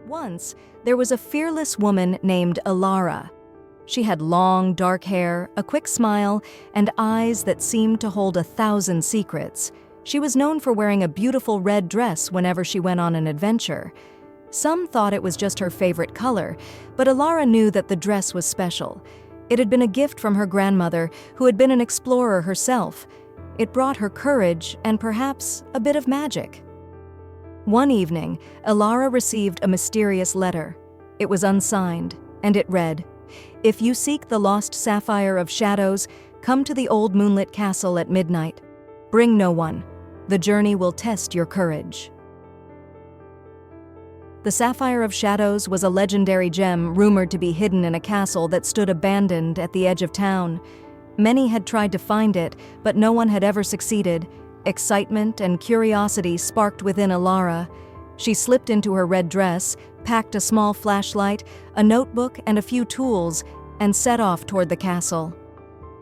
Once, there was a fearless woman named Elara. She had long, dark hair, a quick smile, and eyes that seemed to hold 1,000 secrets. She was known for wearing a beautiful red dress whenever she went on an adventure. Some thought it was just her favorite color, but Alara knew that the dress was special. It had been a gift from her grandmother, who had been an explorer herself. It brought her courage and perhaps a bit of magic. One evening, Alara received a mysterious letter. It was unsigned, and it read, "If you seek the lost Sapphire of Shadows, come to the old moonlit castle at midnight. Bring no one. The journey will test your courage." The Sapphire of Shadows was a legendary gem rumored to be hidden in a castle that stood abandoned at the edge of town. Many had tried to find it, but no one had ever succeeded. Excitement and curiosity sparked within Alara. She slipped into her red dress, packed a small flashlight, a notebook, and a few tools, and set off toward the castle.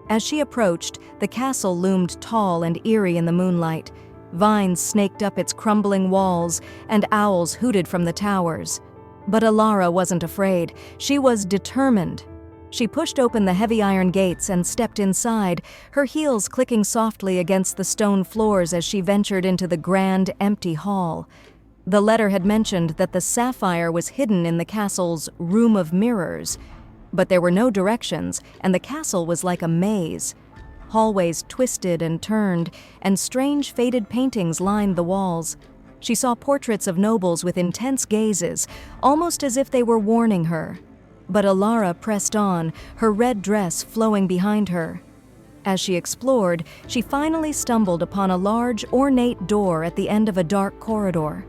As she approached, the castle loomed tall and eerie in the moonlight. Vines snaked up its crumbling walls, and owls hooted from the towers. But Alara wasn't afraid. She was determined. She pushed open the heavy iron gates and stepped inside, her heels clicking softly against the stone floors as she ventured into the grand, empty hall. The letter had mentioned that the sapphire was hidden in the castle's room of mirrors, but there were no directions, and the castle was like a maze. Hallways twisted and turned, and strange faded paintings lined the walls. She saw portraits of nobles with intense gazes, almost as if they were warning her. But Alara pressed on, her red dress flowing behind her. As she explored, she finally stumbled upon a large, ornate door at the end of a dark corridor.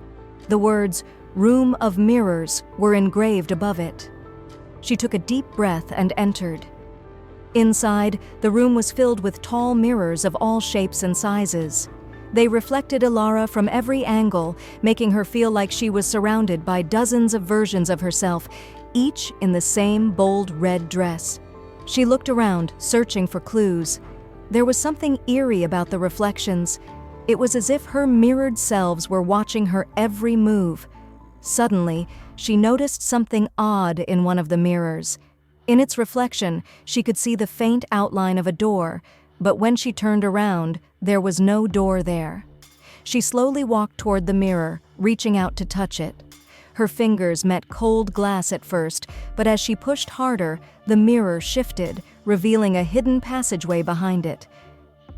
The words, "Room of Mirrors," were engraved above it. She took a deep breath and entered. Inside, the room was filled with tall mirrors of all shapes and sizes. They reflected Alara from every angle, making her feel like she was surrounded by dozens of versions of herself, each in the same bold red dress. She looked around, searching for clues. There was something eerie about the reflections. It was as if her mirrored selves were watching her every move. Suddenly, she noticed something odd in one of the mirrors. In its reflection, she could see the faint outline of a door, but when she turned around, there was no door there. She slowly walked toward the mirror, reaching out to touch it. Her fingers met cold glass at first, but as she pushed harder, the mirror shifted, revealing a hidden passageway behind it.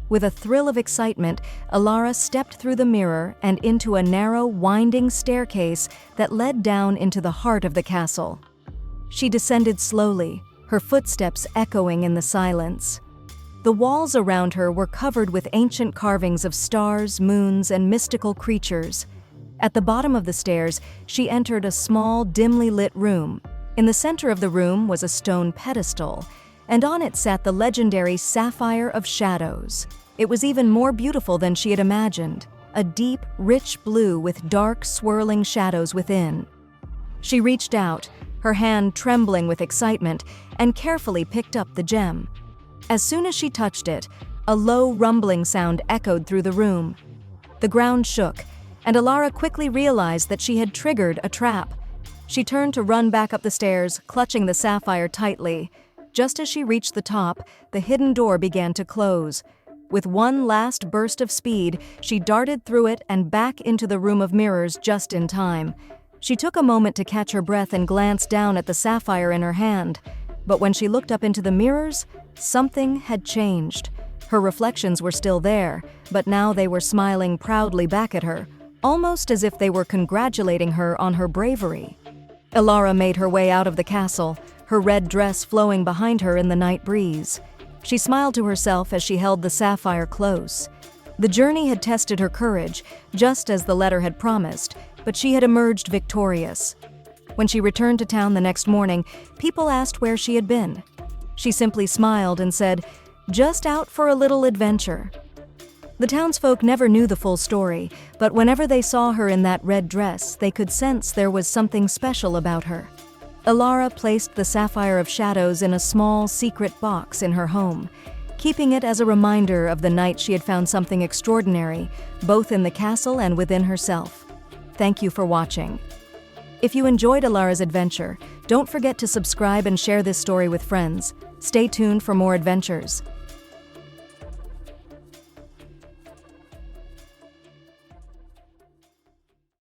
With a thrill of excitement, Alara stepped through the mirror and into a narrow, winding staircase that led down into the heart of the castle. She descended slowly, her footsteps echoing in the silence. The walls around her were covered with ancient carvings of stars, moons, and mystical creatures. At the bottom of the stairs, she entered a small, dimly lit room. In the center of the room was a stone pedestal, and on it sat the legendary Sapphire of Shadows. It was even more beautiful than she had imagined, a deep, rich blue with dark, swirling shadows within. She reached out, her hand trembling with excitement, and carefully picked up the gem. As soon as she touched it, a low, rumbling sound echoed through the room. The ground shook, and Alara quickly realized that she had triggered a trap. She turned to run back up the stairs, clutching the sapphire tightly. Just as she reached the top, the hidden door began to close. With one last burst of speed, she darted through it and back into the room of mirrors just in time. She took a moment to catch her breath and glance down at the sapphire in her hand. But when she looked up into the mirrors, something had changed. Her reflections were still there, but now they were smiling proudly back at her, almost as if they were congratulating her on her bravery. Elara made her way out of the castle, her red dress flowing behind her in the night breeze. She smiled to herself as she held the sapphire close. The journey had tested her courage, just as the letter had promised, but she had emerged victorious. When she returned to town the next morning, people asked where she had been. She simply smiled and said, "Just out for a little adventure." The townsfolk never knew the full story, but whenever they saw her in that red dress, they could sense there was something special about her. Elara placed the Sapphire of Shadows in a small, secret box in her home, keeping it as a reminder of the night she had found something extraordinary, both in the castle and within herself. Thank you for watching. If you enjoyed Alara's adventure, don't forget to subscribe and share this story with friends. Stay tuned for more adventures.